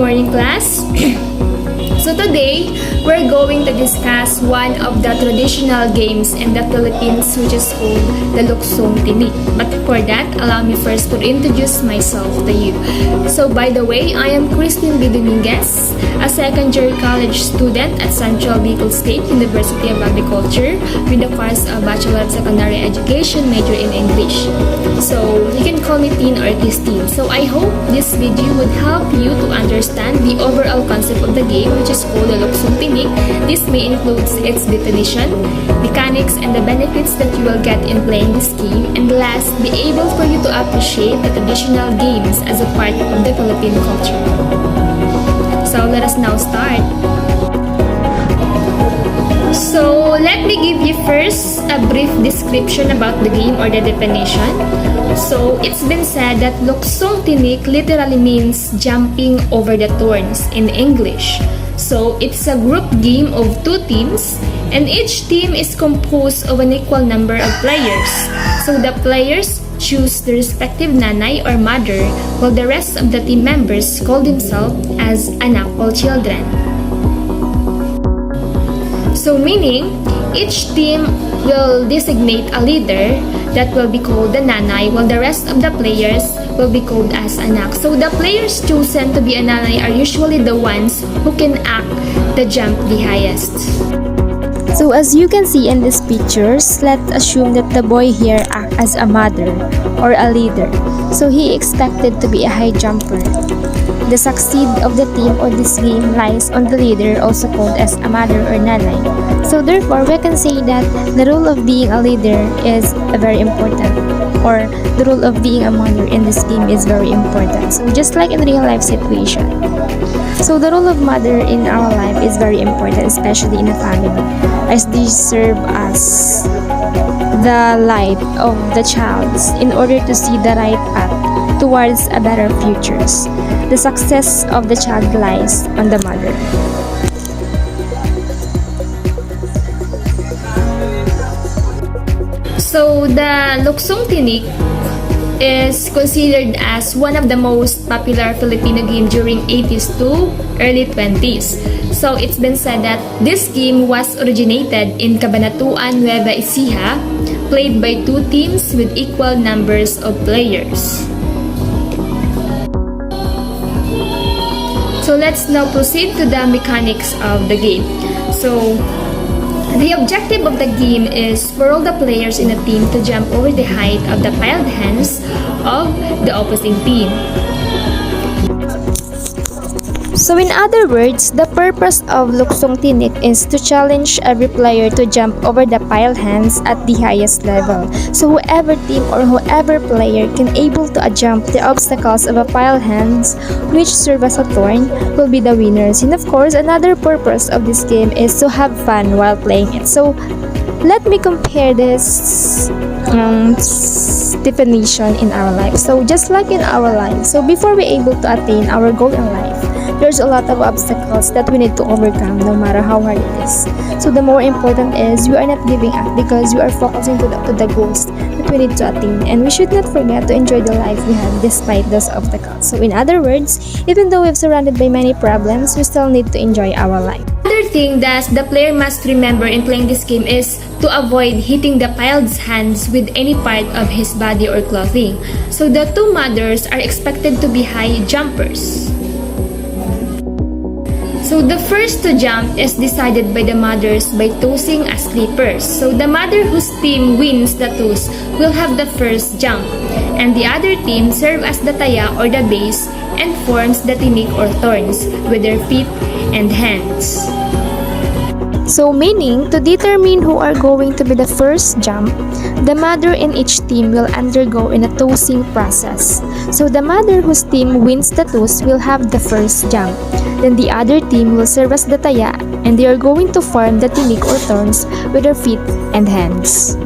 morning, class. So today, we're going to discuss one of the traditional games in the Philippines, which is called the Luksong Tinik. But for that, allow me first to introduce myself to you. So by the way, I am Christine B. Dominguez, a second-year college student at Central Bicol State University of Agriculture with the course of Bachelor of Secondary Education, major in English. So you can call me Teen or Christine. So I hope this video would help you to understand the overall concept of the game, which is called the Luksong Tinik. This may include its definition, mechanics, and the benefits that you will get in playing this game. And last, be able for you to appreciate the traditional games as a part of the Philippine culture. So let us now start. So let me give you first a brief description about the game or the definition. So it's been said that Luksong Tinik literally means jumping over the thorns in English. So it's a group game of two teams, and each team is composed of an equal number of players. So the players choose the respective nanay or mother, while the rest of the team members call themselves as anak or children. So meaning, each team will designate a leader that will be called the nanay, while the rest of the players will be called as anak. So the players chosen to be a nanay are usually the ones who can act the jump the highest. So as you can see in these pictures, let's assume that the boy here acts as a mother or a leader. So he expected to be a high jumper. The succeed of the team or this game lies on the leader, also called as a mother or nanay. So therefore, we can say that the role of being a leader is very important, or the role of being a mother in this game is very important. So just like in real life situation. So the role of mother in our life is very important, especially in a family, as they serve as the light of the child in order to see the right path towards a better futures. The success of the child lies on the mother. So the Luksong Tinik is considered as one of the most popular Filipino game during 80s to early 20s. So it's been said that this game was originated in Cabanatuan, Nueva Ecija, played by two teams with equal numbers of players. So let's now proceed to the mechanics of the game. So the objective of the game is for all the players in a team to jump over the height of the piled hands of the opposing team. So in other words, the purpose of Luksong Tinik is to challenge every player to jump over the piled hands at the highest level. So whoever team or whoever player can able to jump the obstacles of a piled hands, which serve as a thorn, will be the winners. And of course, another purpose of this game is to have fun while playing it. So let me compare this definition in our life. So just like in our life, so before we able to attain our goal in life, there's a lot of obstacles that we need to overcome no matter how hard it is. So the more important is you are not giving up because you are focusing to the goals that we need to attain, and we should not forget to enjoy the life we have despite those obstacles. So in other words, even though we're surrounded by many problems, we still need to enjoy our life. Another thing that the player must remember in playing this game is to avoid hitting the piled hands with any part of his body or clothing. So the two mothers are expected to be high jumpers. So the first to jump is decided by the mothers by tossing a sleepers. So the mother whose team wins the toss will have the first jump, and the other team serve as the taya or the base and forms the tinik or thorns with their feet and hands. So meaning, to determine who are going to be the first jump, the mother in each team will undergo in a tossing process. So the mother whose team wins the toss will have the first jump. Then the other team will serve as the taya, and they are going to form the tinik or thorns with their feet and hands.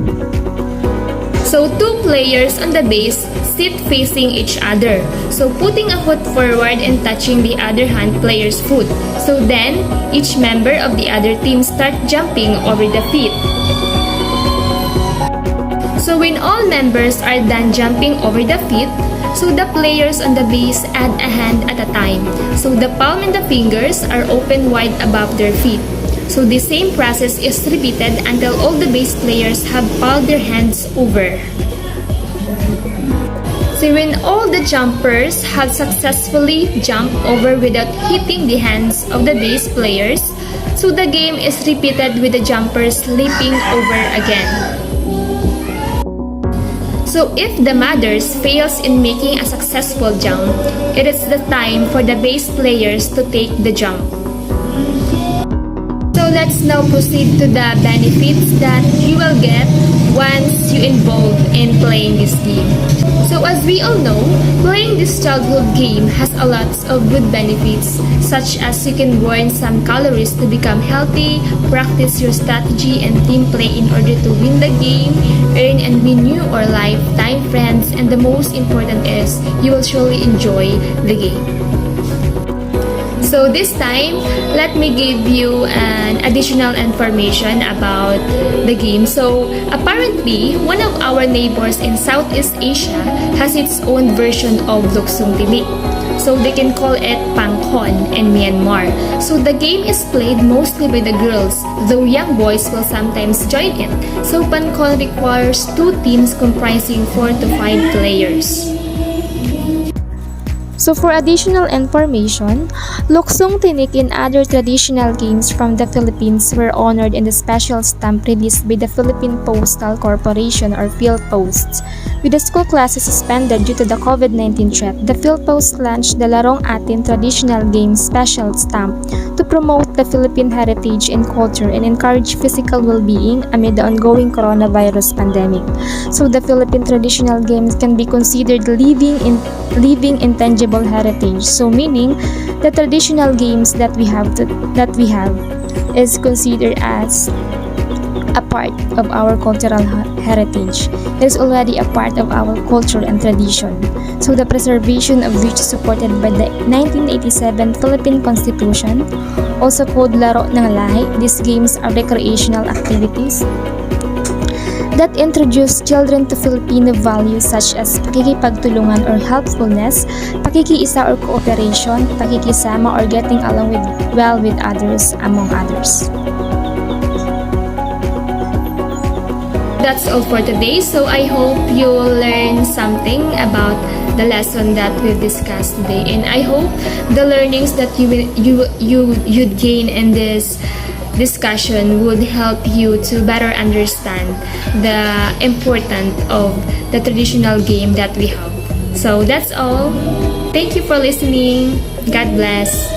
So two players on the base sit facing each other. So putting a foot forward and touching the other hand player's foot. So then, each member of the other team start jumping over the feet. So when all members are done jumping over the feet, So the players on the base add a hand at a time. So the palm and the fingers are open wide above their feet. So the same process is repeated until all the base players have piled their hands over. So when all the jumpers have successfully jumped over without hitting the hands of the base players, so the game is repeated with the jumpers leaping over again. So if the mothers fails in making a successful jump, it is the time for the base players to take the jump. So let's now proceed to the benefits that you will get once you involve in playing this game. So as we all know, playing this childhood game has a lot of good benefits, such as you can burn some calories to become healthy, practice your strategy and team play in order to win the game, earn and win new or lifetime friends, and the most important is you will surely enjoy the game. So this time, let me give you an additional information about the game. So apparently, one of our neighbors in Southeast Asia has its own version of Luksong Tinik. So they can call it Pangkhon in Myanmar. So the game is played mostly by the girls, though young boys will sometimes join it. So Pangkhon requires two teams comprising 4 to 5 players. So for additional information, Luksong Tinik and other traditional games from the Philippines were honored in the special stamp released by the Philippine Postal Corporation or PhilPost. With the school classes suspended due to the COVID-19 threat, the PhilPost launched the Larong Atin Traditional Games special stamp to promote the Philippine heritage and culture and encourage physical well-being amid the ongoing coronavirus pandemic. So the Philippine traditional games can be considered living intangible heritage. So meaning the traditional games that we have is considered as a part of our cultural heritage. It is already a part of our culture and tradition. So the preservation of which is supported by the 1987 Philippine Constitution, also called Laro ng Lahi. These games are recreational activities that introduce children to Filipino values such as pakikipagtulungan or helpfulness, pakikiisa or cooperation, pakikisama or getting along well with others, among others. That's all for today. So I hope you learn something about the lesson that we've discussed today, and I hope the learnings that you'd gain in this discussion would help you to better understand the importance of the traditional game that we have. So that's all. Thank you for listening. God bless.